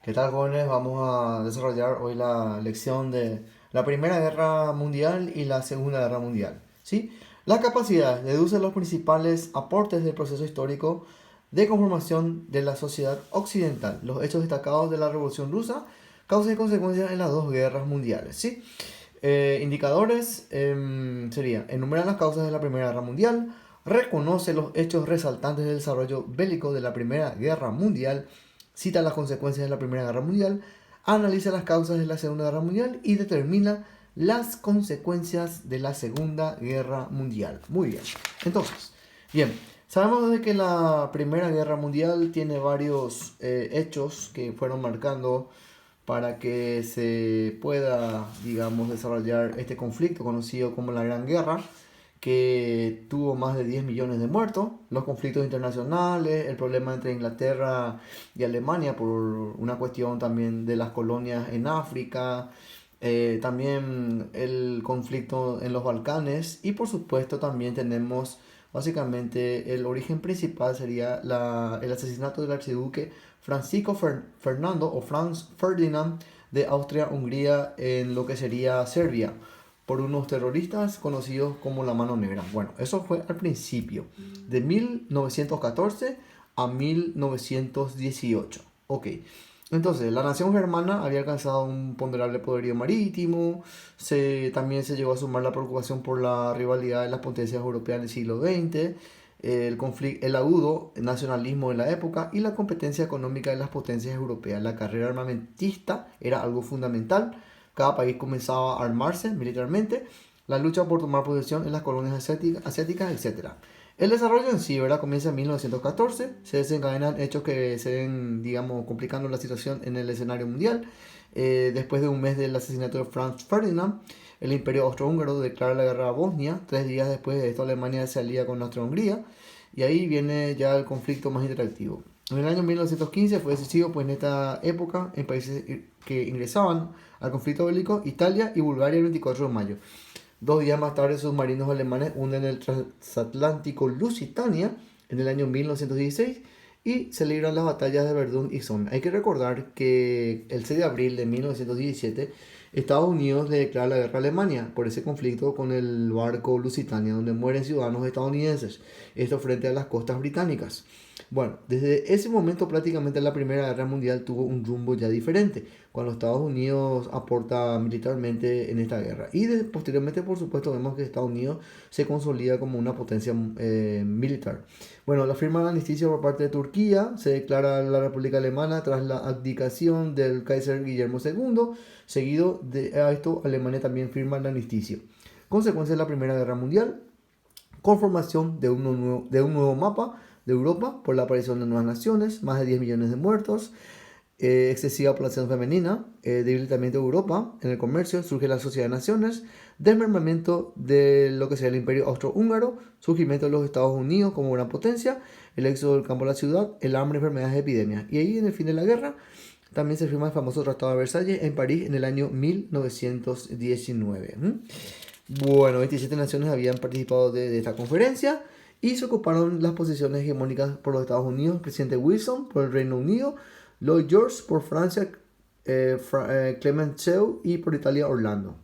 ¿Qué tal, jóvenes? Vamos a desarrollar hoy la lección de la Primera Guerra Mundial y la Segunda Guerra Mundial. ¿Sí? Las capacidades deducen los principales aportes del proceso histórico de conformación de la sociedad occidental, los hechos destacados de la Revolución Rusa, causas y consecuencias en las dos guerras mundiales. ¿Sí? Indicadores sería enumerar las causas de la Primera Guerra Mundial, reconoce los hechos resaltantes del desarrollo bélico de la Primera Guerra Mundial, cita las consecuencias de la Primera Guerra Mundial, analiza las causas de la Segunda Guerra Mundial y determina las consecuencias de la Segunda Guerra Mundial. Muy bien. Entonces, bien, sabemos de que la Primera Guerra Mundial tiene varios hechos que fueron marcando para que se pueda, digamos, desarrollar este conflicto conocido como la Gran Guerra, que tuvo más de 10 millones de muertos, los conflictos internacionales, el problema entre Inglaterra y Alemania por una cuestión también de las colonias en África, también el conflicto en los Balcanes y por supuesto también tenemos básicamente el origen principal sería el asesinato del archiduque Francisco Fernando o Franz Ferdinand de Austria-Hungría en lo que sería Serbia por unos terroristas conocidos como la Mano Negra. Bueno, eso fue al principio, de 1914 a 1918. Ok, entonces la nación germana había alcanzado un ponderable poderío marítimo, también se llegó a sumar la preocupación por la rivalidad de las potencias europeas en el siglo XX, el agudo nacionalismo de la época y la competencia económica de las potencias europeas. La carrera armamentista era algo fundamental. Cada país comenzaba a armarse militarmente, la lucha por tomar posesión en las colonias asiáticas, etc. El desarrollo en sí, ¿verdad? Comienza en 1914, se desencadenan hechos que se ven, digamos, complicando la situación en el escenario mundial. Después de un mes del asesinato de Franz Ferdinand, el Imperio Austrohúngaro declara la guerra a Bosnia. 3 días después de esto, Alemania se alía con Austria-Hungría. Y ahí viene ya el conflicto más interactivo. En el año 1915 fue decisivo, pues en esta época, en países que ingresaban al conflicto bélico, Italia y Bulgaria el 24 de mayo. 2 días más tarde, submarinos alemanes hunden el transatlántico Lusitania en el año 1916 y se libran las batallas de Verdún y Somme. Hay que recordar que el 6 de abril de 1917 Estados Unidos le declara la guerra a Alemania por ese conflicto con el barco Lusitania, donde mueren ciudadanos estadounidenses, esto frente a las costas británicas. Bueno, desde ese momento prácticamente la Primera Guerra Mundial tuvo un rumbo ya diferente, cuando Estados Unidos aporta militarmente en esta guerra. Y posteriormente, por supuesto, vemos que Estados Unidos se consolida como una potencia militar. Bueno, la firma de armisticio por parte de Turquía, se declara la República Alemana tras la abdicación del Kaiser Guillermo II. Seguido de esto, Alemania también firma el armisticio. Consecuencia de la Primera Guerra Mundial, conformación de un nuevo mapa de Europa por la aparición de nuevas naciones, más de 10 millones de muertos, excesiva población femenina, debilitamiento de Europa en el comercio, surge la Sociedad de Naciones, desmembramiento de lo que sería el Imperio Austrohúngaro, surgimiento de los Estados Unidos como gran potencia, el éxodo del campo a la ciudad, el hambre, enfermedades, epidemias. Y ahí en el fin de la guerra también se firma el famoso Tratado de Versalles en París en el año 1919. Bueno, 27 naciones habían participado de esta conferencia y se ocuparon las posiciones hegemónicas por los Estados Unidos, el presidente Wilson por el Reino Unido, Lloyd George por Francia, Clemenceau y por Italia Orlando.